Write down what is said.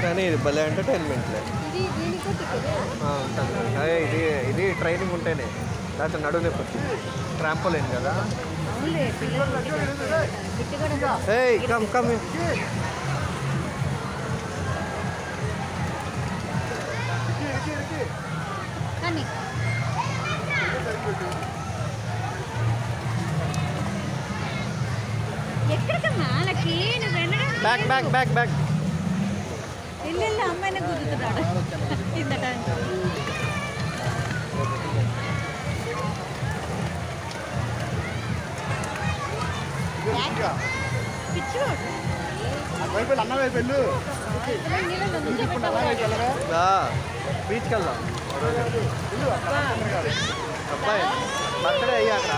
కానీ ఇది భలే ఎంటర్టైన్మెంట్లే ఉంటుంది. అదే ఇది ఇది ట్రైనింగ్ ఉంటేనే లేకపోతే నడువు నొప్పి ట్రాంపోలైన్ కదా. ఏయ్ కమ్ కమ్ ఎక్కడికమ్మా లక్కీ నువ్వు వెళ్ళడం బ్యాక్ బ్యాక్ బ్యాక్ బ్యాక్ ఇల్లు అమ్మాయిని కుదురుతున్నాడు కిందట పిచ్చివాడు బీచ్కి వెళ్దాం. అబ్బాయి బర్త్డే అయ్యాక